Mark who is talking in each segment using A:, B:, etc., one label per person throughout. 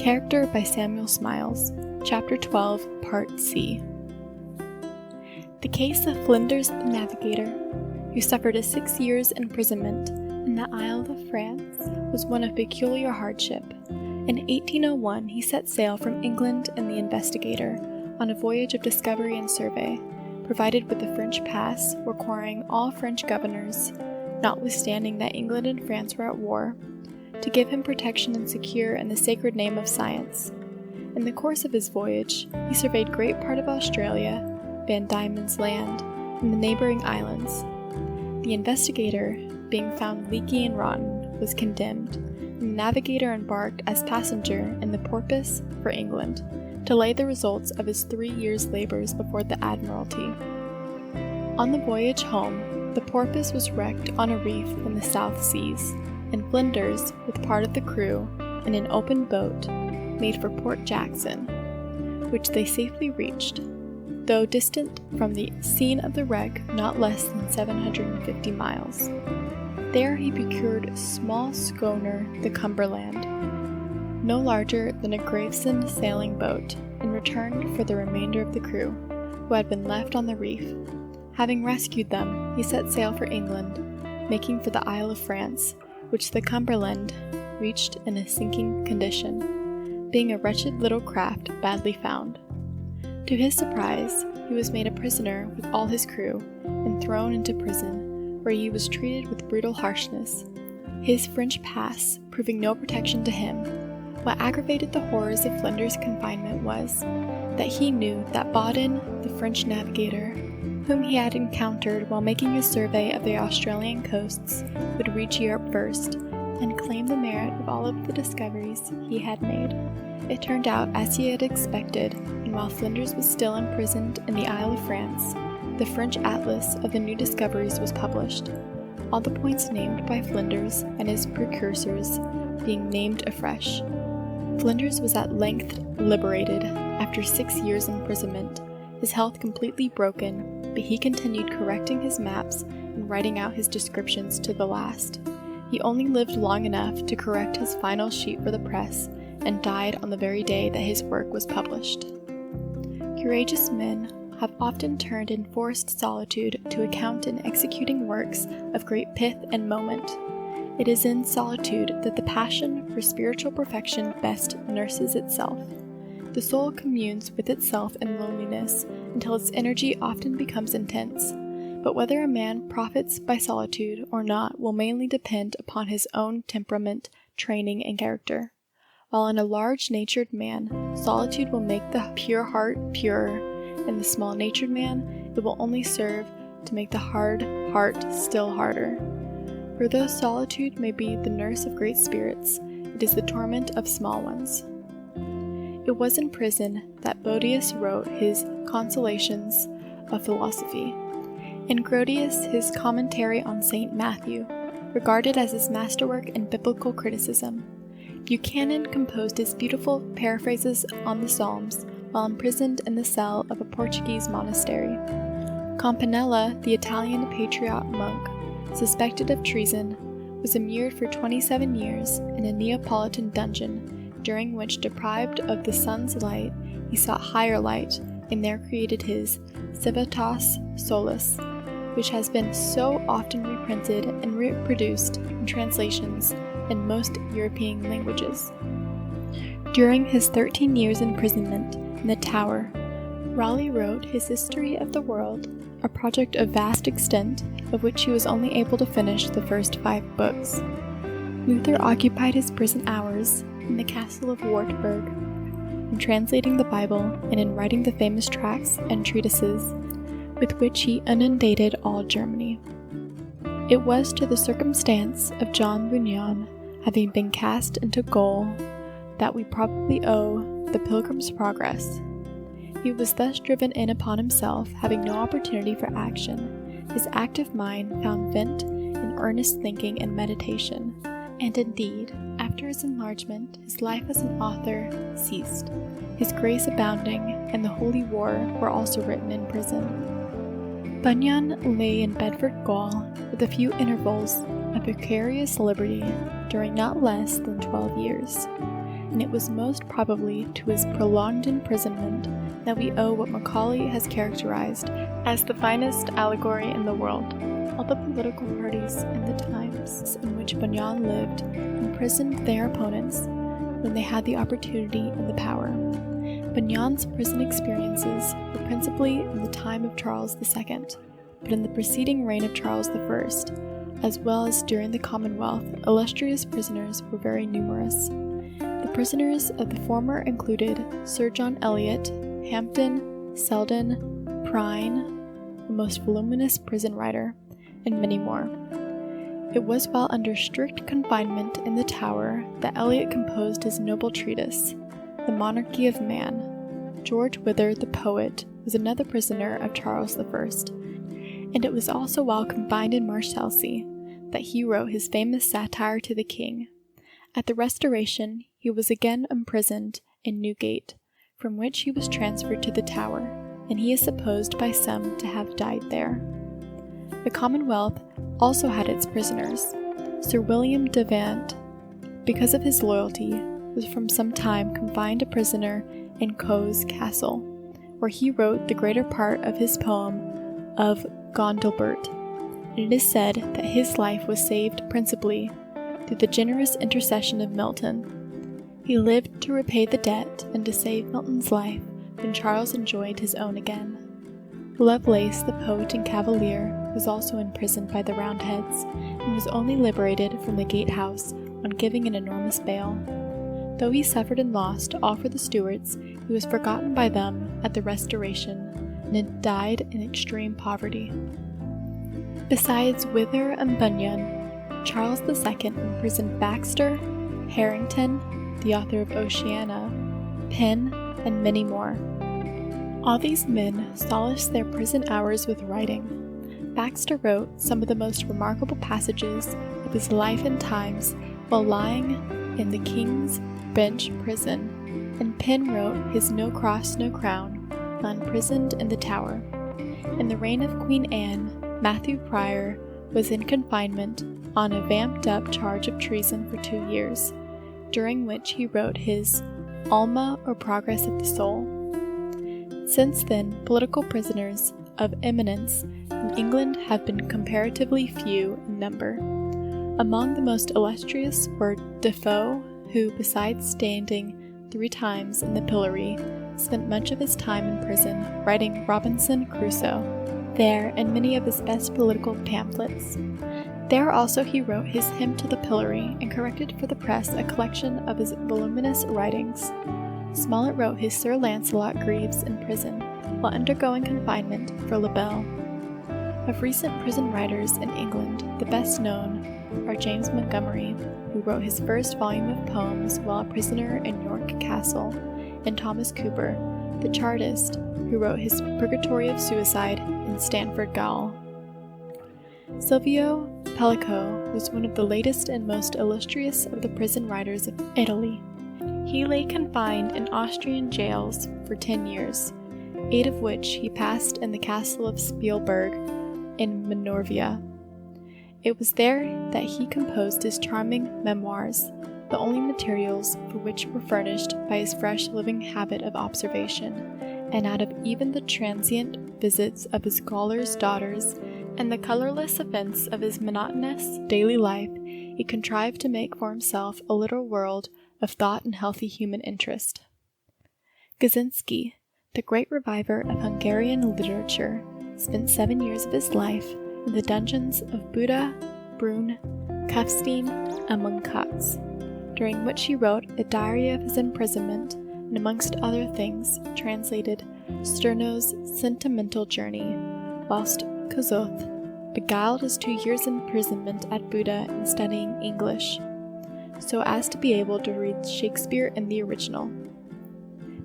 A: Character by Samuel Smiles, Chapter 12, Part C. The case of Flinders the Navigator, who suffered a 6 years' imprisonment in the Isle of France, was one of peculiar hardship. In 1801 he set sail from England in the Investigator on a voyage of discovery and survey, provided with a French pass requiring all French governors, notwithstanding that England and France were at war, to give him protection and secure in the sacred name of science. In the course of his voyage, he surveyed great part of Australia, Van Diemen's Land, and the neighboring islands. The Investigator, being found leaky and rotten, was condemned, and the Navigator embarked as passenger in the Porpoise for England, to lay the results of his 3 years' labors before the Admiralty. On the voyage home, the Porpoise was wrecked on a reef in the South Seas, and Flinders, with part of the crew, in an open boat, made for Port Jackson, which they safely reached, though distant from the scene of the wreck not less than 750 miles. There he procured a small schooner, the Cumberland, no larger than a Gravesend sailing boat, and returned for the remainder of the crew, who had been left on the reef. Having rescued them, he set sail for England, making for the Isle of France, which the Cumberland reached in a sinking condition, being a wretched little craft badly found. To his surprise, he was made a prisoner with all his crew, and thrown into prison, where he was treated with brutal harshness, his French pass proving no protection to him. What aggravated the horrors of Flinders' confinement was, that he knew that Baudin, the French navigator, whom he had encountered while making a survey of the Australian coasts, would reach Europe first, and claim the merit of all of the discoveries he had made. It turned out as he had expected, and while Flinders was still imprisoned in the Isle of France, the French atlas of the new discoveries was published, all the points named by Flinders and his precursors being named afresh. Flinders was at length liberated after 6 years' imprisonment, his health completely broken, but he continued correcting his maps and writing out his descriptions to the last. He only lived long enough to correct his final sheet for the press, and died on the very day that his work was published. Courageous men have often turned enforced solitude to account in executing works of great pith and moment. It is in solitude that the passion for spiritual perfection best nurses itself. The soul communes with itself in loneliness until its energy often becomes intense, but whether a man profits by solitude or not will mainly depend upon his own temperament, training, and character. While in a large-natured man, solitude will make the pure heart purer, in the small-natured man, it will only serve to make the hard heart still harder. For though solitude may be the nurse of great spirits, it is the torment of small ones. It was in prison that Boetius wrote his Consolations of Philosophy, and Grotius his Commentary on St. Matthew, regarded as his masterwork in biblical criticism. Buchanan composed his beautiful paraphrases on the Psalms while imprisoned in the cell of a Portuguese monastery. Campanella, the Italian patriot monk, suspected of treason, was immured for 27 years in a Neapolitan dungeon, during which, deprived of the sun's light, he sought higher light, and there created his Civitas Solis, which has been so often reprinted and reproduced in translations in most European languages. During his 13 years' imprisonment in the Tower, Raleigh wrote his History of the World, a project of vast extent, of which he was only able to finish the first 5 books. Luther occupied his prison hours in the castle of Wartburg, in translating the Bible and in writing the famous tracts and treatises with which he inundated all Germany. It was to the circumstance of John Bunyan having been cast into gaol that we probably owe the Pilgrim's Progress. He was thus driven in upon himself, having no opportunity for action. His active mind found vent in earnest thinking and meditation, and indeed, after his enlargement, his life as an author ceased. His Grace Abounding and the Holy War were also written in prison. Bunyan lay in Bedford Gaol, with a few intervals of precarious liberty, during not less than 12 years. and it was most probably to his prolonged imprisonment that we owe what Macaulay has characterized as the finest allegory in the world. All the political parties in the times in which Bunyan lived imprisoned their opponents when they had the opportunity and the power. Bunyan's prison experiences were principally in the time of Charles II, but in the preceding reign of Charles I, as well as during the Commonwealth, illustrious prisoners were very numerous. The prisoners of the former included Sir John Eliot, Hampden, Selden, Prine, the most voluminous prison writer, and many more. It was while under strict confinement in the Tower that Eliot composed his noble treatise, The Monarchy of Man. George Wither, the poet, was another prisoner of Charles I, and it was also while confined in Marshalsea that he wrote his famous satire to the king. At the Restoration, he was again imprisoned in Newgate, from which he was transferred to the Tower, and he is supposed by some to have died there. The Commonwealth also had its prisoners. Sir William Devant, because of his loyalty, was from some time confined a prisoner in Cowes Castle, where he wrote the greater part of his poem of Gondelbert, and it is said that his life was saved principally through the generous intercession of Milton. He lived to repay the debt and to save Milton's life when Charles enjoyed his own again. Lovelace, the poet and cavalier, was also imprisoned by the Roundheads, and was only liberated from the gatehouse on giving an enormous bail. Though he suffered and lost all for the Stuarts, he was forgotten by them at the Restoration, and had died in extreme poverty. Besides Wither and Bunyan, Charles II imprisoned Baxter, Harrington, the author of Oceana, Pym, and many more. All these men solaced their prison hours with writing. Baxter wrote some of the most remarkable passages of his life and times while lying in the King's Bench prison, and Pym wrote his No Cross, No Crown, while imprisoned in the Tower. In the reign of Queen Anne, Matthew Prior was in confinement on a vamped-up charge of treason for 2 years, during which he wrote his Alma, or Progress of the Soul. Since then, political prisoners of eminence in England have been comparatively few in number. Among the most illustrious were Defoe, who, besides standing 3 times in the pillory, spent much of his time in prison writing Robinson Crusoe there and many of his best political pamphlets. There also he wrote his Hymn to the Pillory and corrected for the press a collection of his voluminous writings. Smollett wrote his Sir Lancelot Greaves in prison, while undergoing confinement for La Belle. Of recent prison writers in England, the best known are James Montgomery, who wrote his first volume of poems while a prisoner in York Castle, and Thomas Cooper, the Chartist, who wrote his Purgatory of Suicide in Stanford Gaol. Silvio Pellico was one of the latest and most illustrious of the prison writers of Italy. He lay confined in Austrian jails for 10 years, 8 of which he passed in the castle of Spielberg in Menorvia. It was there that he composed his charming memoirs, the only materials for which were furnished by his fresh living habit of observation, and out of even the transient visits of his scholars' daughters and the colorless events of his monotonous daily life, he contrived to make for himself a little world of thought and healthy human interest. Kaczynski, the great reviver of Hungarian literature, spent 7 years of his life in the dungeons of Buda, Brunn, Kufstein, and Munkacs, during which he wrote a diary of his imprisonment, and amongst other things translated Sterno's Sentimental Journey, whilst Kossuth beguiled his 2 years' imprisonment at Buda in studying English, so as to be able to read Shakespeare in the original.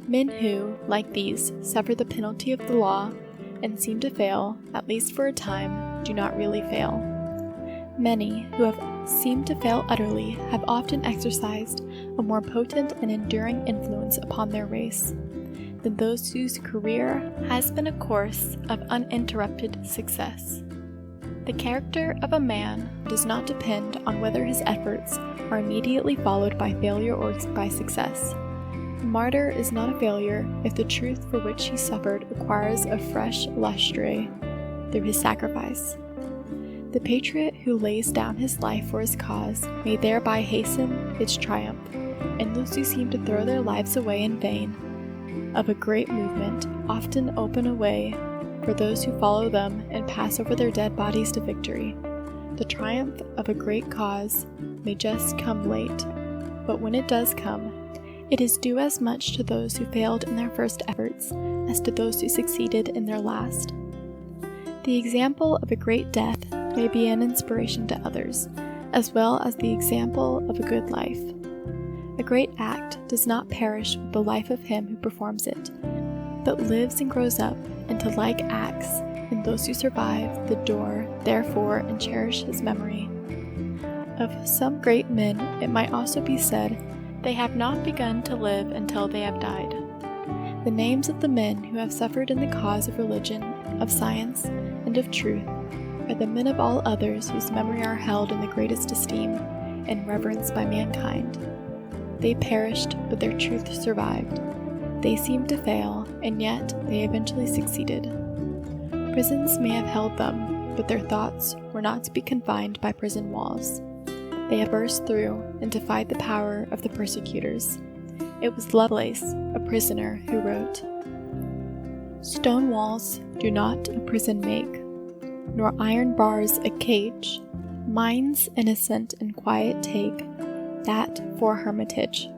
A: Men who, like these, suffer the penalty of the law and seem to fail, at least for a time, do not really fail. Many who have seemed to fail utterly have often exercised a more potent and enduring influence upon their race than those whose career has been a course of uninterrupted success. The character of a man does not depend on whether his efforts are immediately followed by failure or by success. A martyr is not a failure if the truth for which he suffered acquires a fresh lustre through his sacrifice. The patriot who lays down his life for his cause may thereby hasten its triumph, and those who seem to throw their lives away in vain of a great movement often open a way for those who follow them and pass over their dead bodies to victory. The triumph of a great cause may just come late, but when it does come, it is due as much to those who failed in their first efforts as to those who succeeded in their last. The example of a great death may be an inspiration to others, as well as the example of a good life. A great act does not perish with the life of him who performs it, but lives and grows up into like acts in those who survive the door, therefore, and cherish his memory. Of some great men, it might also be said, they have not begun to live until they have died. The names of the men who have suffered in the cause of religion, of science, and of truth are the men of all others whose memory are held in the greatest esteem and reverence by mankind. They perished, but their truth survived. They seemed to fail, and yet they eventually succeeded. Prisons may have held them, but their thoughts were not to be confined by prison walls. They have burst through and defied the power of the persecutors. It was Lovelace, a prisoner, who wrote, "Stone walls do not a prison make, nor iron bars a cage. Minds innocent and quiet take that for hermitage."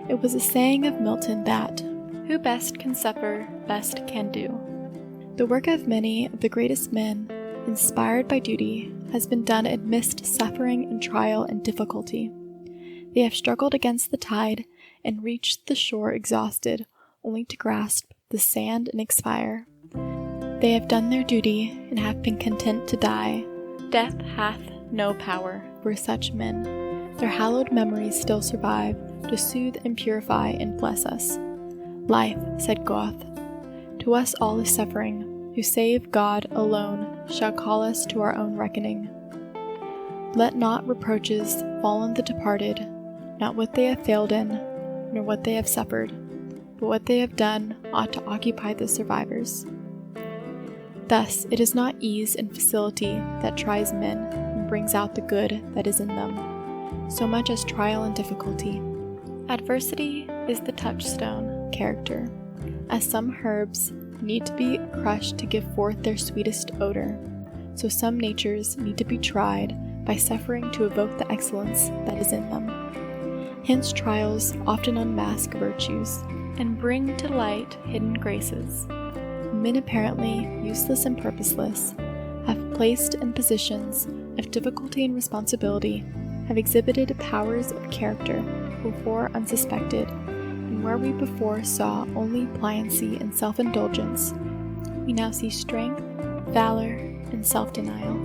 A: It was a saying of Milton that, "Who best can suffer, best can do." The work of many of the greatest men, inspired by duty, has been done amidst suffering and trial and difficulty. They have struggled against the tide and reached the shore exhausted, only to grasp the sand and expire. They have done their duty and have been content to die. Death hath no power for such men. Their hallowed memories still survive to soothe and purify and bless us. "Life," said Goethe, "to us all is suffering, who save God alone shall call us to our own reckoning. Let not reproaches fall on the departed, not what they have failed in, nor what they have suffered, but what they have done ought to occupy the survivors." Thus, it is not ease and facility that tries men and brings out the good that is in them, so much as trial and difficulty. Adversity is the touchstone character, as some herbs need to be crushed to give forth their sweetest odor, so some natures need to be tried by suffering to evoke the excellence that is in them. Hence trials often unmask virtues and bring to light hidden graces. Men apparently useless and purposeless, have placed in positions of difficulty and responsibility, have exhibited powers of character before unsuspected, and where we before saw only pliancy and self-indulgence, we now see strength, valor, and self-denial.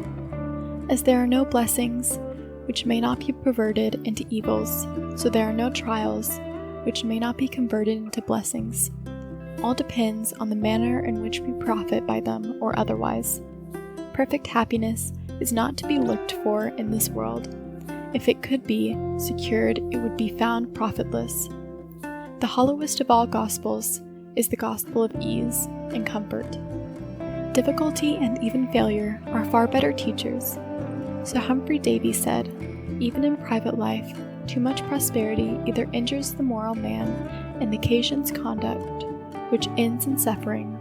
A: As there are no blessings which may not be perverted into evils, so there are no trials which may not be converted into blessings. All depends on the manner in which we profit by them or otherwise. Perfect happiness is not to be looked for in this world. If it could be secured, it would be found profitless. The hollowest of all gospels is the gospel of ease and comfort. Difficulty and even failure are far better teachers. So Humphrey Davy said, "Even in private life, too much prosperity either injures the moral man and occasions conduct which ends in suffering,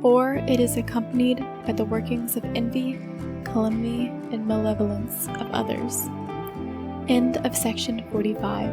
A: or it is accompanied by the workings of envy, calumny, and malevolence of others." End of section 45.